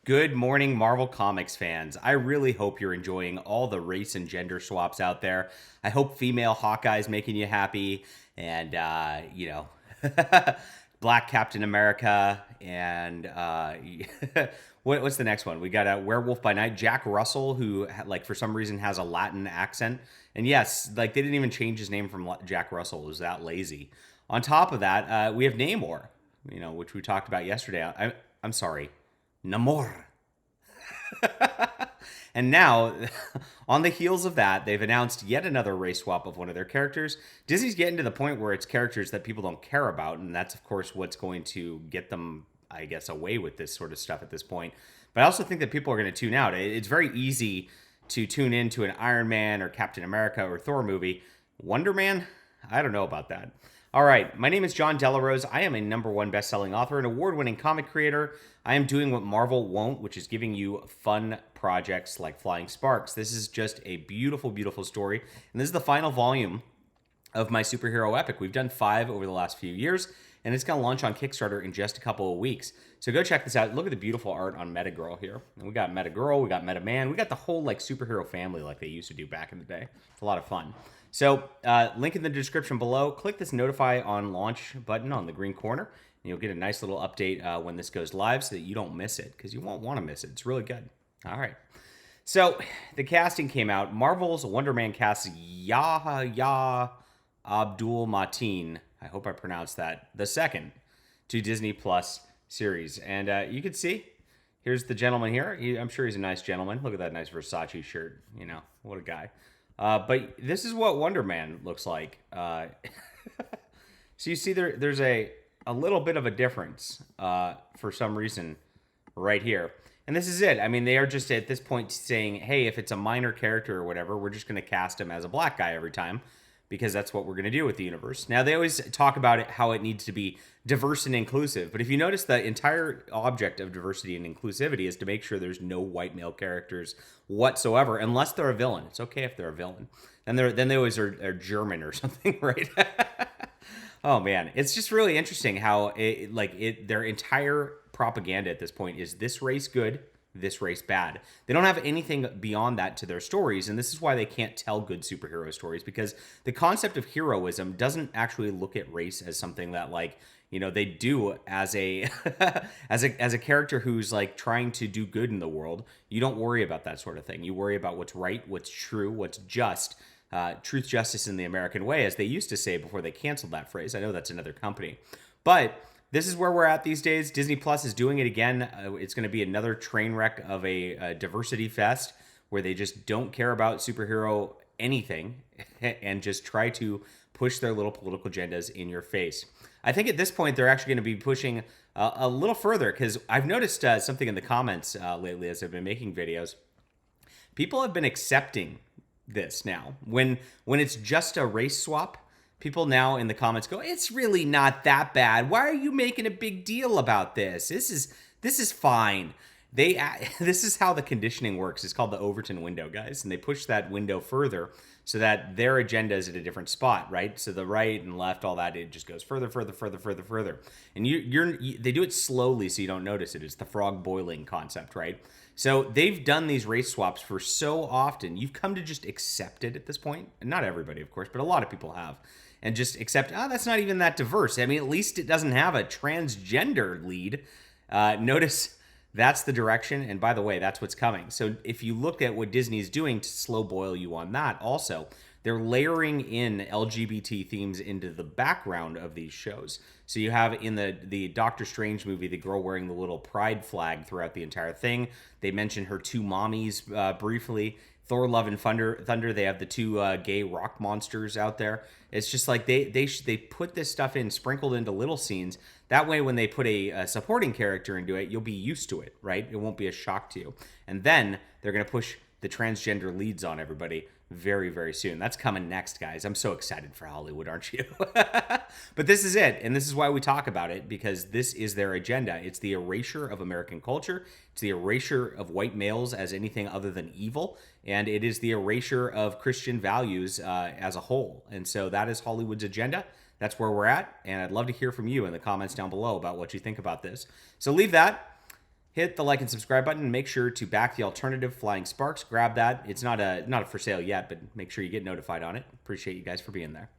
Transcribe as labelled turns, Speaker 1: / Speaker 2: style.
Speaker 1: Good morning, Marvel Comics fans. I really hope you're enjoying all the race and gender swaps out there. I hope female Hawkeye's making you happy, and Black Captain America, and what's the next one? We got a Werewolf by Night, Jack Russell, who like for some reason has a Latin accent, and yes, like they didn't even change his name from Jack Russell. It was that lazy. On top of that, we have Namor, which we talked about yesterday. I'm sorry. Namor. And now, on the heels of that, they've announced yet another race swap of one of their characters. Disney's getting to the point where it's characters that people don't care about, and that's, of course, what's going to get them, I guess, away with this sort of stuff at this point. But I also think that people are going to tune out. It's very easy to tune into an Iron Man or Captain America or Thor movie. Wonder Man? I don't know about that. All right, my name is John Delarose. I am a #1 best-selling author and award-winning comic creator. I am doing what Marvel won't, which is giving you fun projects like Flying Sparks. This is just a beautiful, beautiful story, and this is the final volume of my superhero epic. We've done 5 over the last few years, and it's going to launch on Kickstarter in just a couple of weeks. So go check this out. Look at the beautiful art on Metagirl here. And we got Metagirl, we got Metaman, we got the whole like superhero family like they used to do back in the day. It's a lot of fun. So link in the description below. Click this notify on launch button on the green corner, and you'll get a nice little update when this goes live so that you don't miss it, because you won't want to miss it. It's really good. All right. So the casting came out. Marvel's Wonder Man casts Yahya Abdul-Mateen, I hope I pronounced that, the second, to Disney Plus series. And you can see, here's the gentleman here. I'm sure he's a nice gentleman. Look at that nice Versace shirt. What a guy. But this is what Wonder Man looks like. So you see there's a little bit of a difference for some reason right here. And this is it. I mean, they are just at this point saying, hey, if it's a minor character or whatever, we're just going to cast him as a black guy every time, because that's what we're going to do with the universe. Now, they always talk about it, how it needs to be diverse and inclusive. But if you notice, the entire object of diversity and inclusivity is to make sure there's no white male characters whatsoever, unless they're a villain. It's okay if they're a villain. Then they always are German or something, right? Oh, man. It's just really interesting how their entire propaganda at this point is this race good, this race bad. They don't have anything beyond that to their stories, and this is why they can't tell good superhero stories, because the concept of heroism doesn't actually look at race as something that they do as a as a character who's like trying to do good in the world. You don't worry about that sort of thing. You worry about what's right, what's true, what's just. Truth, justice, in the American way, as they used to say before they canceled that phrase. I know that's another company, but this is where we're at these days. Disney Plus is doing it again. It's going to be another train wreck of a diversity fest where they just don't care about superhero anything and just try to push their little political agendas in your face. I think at this point they're actually going to be pushing a little further, because I've noticed something in the comments lately as I've been making videos. People have been accepting this now. When it's just a race swap, people now in the comments go, it's really not that bad. Why are you making a big deal about this? This is fine. This is how the conditioning works. It's called the Overton window, guys. And they push that window further so that their agenda is at a different spot, right? So the right and left, all that, it just goes further, further, further, further, further. And they do it slowly so you don't notice it. It's the frog boiling concept, right? So they've done these race swaps for so often. You've come to just accept it at this point. And not everybody, of course, but a lot of people have. And just accept, that's not even that diverse. I mean, at least it doesn't have a transgender lead. Notice that's the direction. And by the way, that's what's coming. So if you look at what Disney's doing to slow boil you on that also, they're layering in LGBT themes into the background of these shows. So you have in the Doctor Strange movie, the girl wearing the little pride flag throughout the entire thing. They mention her 2 mommies briefly. Thor: Love and Thunder, they have the 2 gay rock monsters out there. It's just like they put this stuff in, sprinkled into little scenes. That way, when they put a supporting character into it, you'll be used to it, right? It won't be a shock to you. And then they're going to push the transgender leads on everybody very, very soon. That's coming next, guys. I'm so excited for Hollywood, aren't you? But this is it, and this is why we talk about it, because this is their agenda. It's the erasure of American culture. It's the erasure of white males as anything other than evil, and it is the erasure of Christian values as a whole. And so that is Hollywood's agenda. That's where we're at, and I'd love to hear from you in the comments down below about what you think about this. So leave that. hit the like and subscribe button, and make sure to back the alternative Flying Sparks. Grab that. It's not a for sale yet, but make sure you get notified on it. Appreciate you guys for being there.